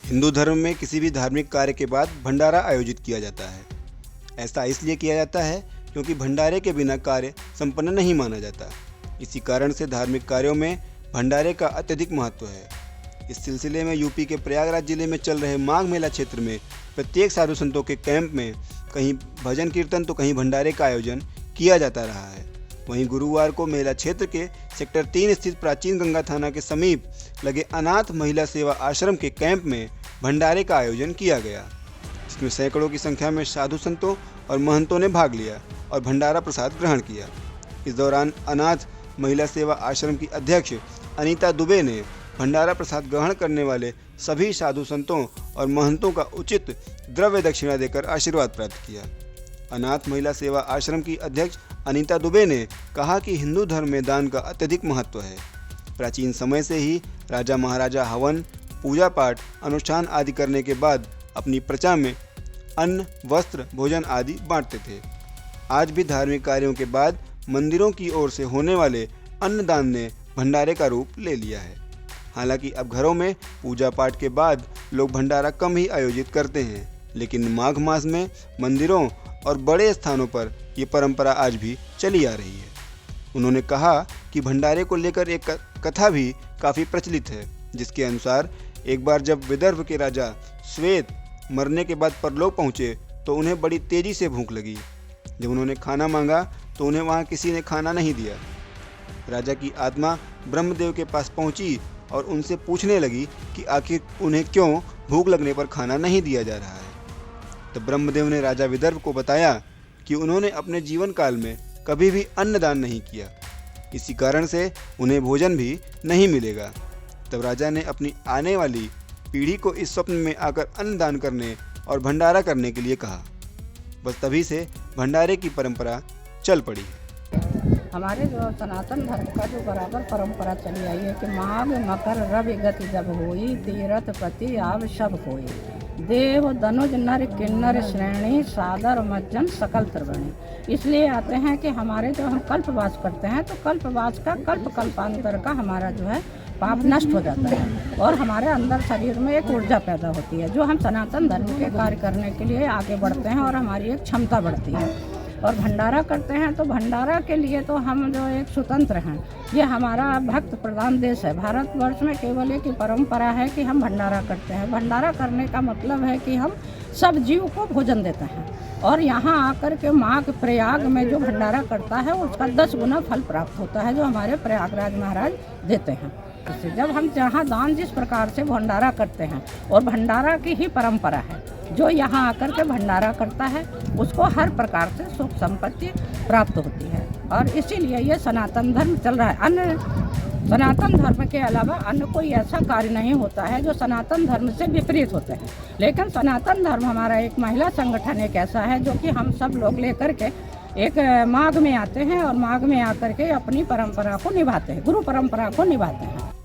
हिंदू धर्म में किसी भी धार्मिक कार्य के बाद भंडारा आयोजित किया जाता है। ऐसा इसलिए किया जाता है क्योंकि भंडारे के बिना कार्य संपन्न नहीं माना जाता। इसी कारण से धार्मिक कार्यों में भंडारे का अत्यधिक महत्व है। इस सिलसिले में यूपी के प्रयागराज जिले में चल रहे माघ मेला क्षेत्र में प्रत्येक साधु संतों के कैंप में कहीं भजन कीर्तन तो कहीं भंडारे का आयोजन किया जाता रहा है। वहीं गुरुवार को मेला क्षेत्र के सेक्टर 3 स्थित प्राचीन गंगा थाना के समीप लगे अनाथ महिला सेवा आश्रम के कैंप में भंडारे का आयोजन किया गया। इसमें सैकड़ों की संख्या में साधु संतों और महंतों ने भाग लिया और भंडारा प्रसाद ग्रहण किया। इस दौरान अनाथ महिला सेवा आश्रम की अध्यक्ष अनीता दुबे ने भंडारा प्रसाद ग्रहण करने वाले सभी साधु संतों और महंतों का उचित द्रव्य दक्षिणा देकर आशीर्वाद प्राप्त किया। अनाथ महिला सेवा आश्रम की अध्यक्ष अनीता दुबे ने कहा कि हिंदू धर्म में दान का अत्यधिक महत्व है। प्राचीन समय से ही राजा महाराजा हवन, पूजा पाठ, अनुष्ठान आदि करने के बाद अपनी प्रजा में अन्न, वस्त्र, भोजन आदि बांटते थे। आज भी धार्मिक कार्यों के बाद मंदिरों की ओर से होने वाले अन्नदान ने भंडारे का रूप ले लिया है। हालांकि अब घरों में पूजा पाठ के बाद लोग भंडारा कम ही आयोजित करते हैं, लेकिन माघ मास में मंदिरों और बड़े स्थानों पर ये परंपरा आज भी चली आ रही है। उन्होंने कहा कि भंडारे को लेकर एक कथा भी काफ़ी प्रचलित है, जिसके अनुसार एक बार जब विदर्भ के राजा श्वेत मरने के बाद परलोक पहुँचे तो उन्हें बड़ी तेज़ी से भूख लगी। जब उन्होंने खाना मांगा तो उन्हें वहाँ किसी ने खाना नहीं दिया। राजा की आत्मा ब्रह्मदेव के पास पहुँची और उनसे पूछने लगी कि आखिर उन्हें क्यों भूख लगने पर खाना नहीं दिया जा रहा है। तब ब्रह्मदेव ने राजा विदर्भ को बताया कि उन्होंने अपने जीवन काल में कभी भी अन्नदान नहीं किया, इसी कारण से उन्हें भोजन भी नहीं मिलेगा। तब राजा ने अपनी आने वाली पीढ़ी को इस स्वप्न में आकर अन्नदान करने और भंडारा करने के लिए कहा। बस तभी से भंडारे की परंपरा चल पड़ी है। हमारे जो सनातन धर्म का जो बराबर परंपरा चली आई है कि माघ मकर रवि गति जब होई, तीरथ प्रति आव सब होई, देव दनुज नर किन्नर श्रेणी, सादर मज्जन सकल त्रिवेणी। इसलिए आते हैं कि हमारे जो हम कल्पवास करते हैं तो कल्पवास का कल्पांतर का हमारा जो है पाप नष्ट हो जाता है और हमारे अंदर शरीर में एक ऊर्जा पैदा होती है जो हम सनातन धर्म के कार्य करने के लिए आगे बढ़ते हैं और हमारी एक क्षमता बढ़ती है। और भंडारा करते हैं तो भंडारा के लिए तो हम जो एक स्वतंत्र हैं, ये हमारा भक्त प्रधान देश है। भारतवर्ष में केवल एक ही परंपरा है कि हम भंडारा करते हैं। भंडारा करने का मतलब है कि हम सब जीव को भोजन देते हैं और यहाँ आकर के माघ प्रयाग में जो भंडारा करता है उसका 10 गुना फल प्राप्त होता है जो हमारे प्रयागराज महाराज देते हैं। इससे जब हम जहाँ दान जिस प्रकार से भंडारा करते हैं और भंडारा की ही परंपरा है, जो यहाँ आकर के भंडारा करता है उसको हर प्रकार से सुख संपत्ति प्राप्त होती है। और इसीलिए ये सनातन धर्म चल रहा है। अन्य सनातन धर्म के अलावा अन्य कोई ऐसा कार्य नहीं होता है जो सनातन धर्म से विपरीत होते हैं। लेकिन सनातन धर्म हमारा एक महिला संगठन एक ऐसा है जो कि हम सब लोग लेकर के एक माघ में आते हैं और माघ में आकर के अपनी परंपरा को निभाते हैं, गुरु परंपरा को निभाते हैं।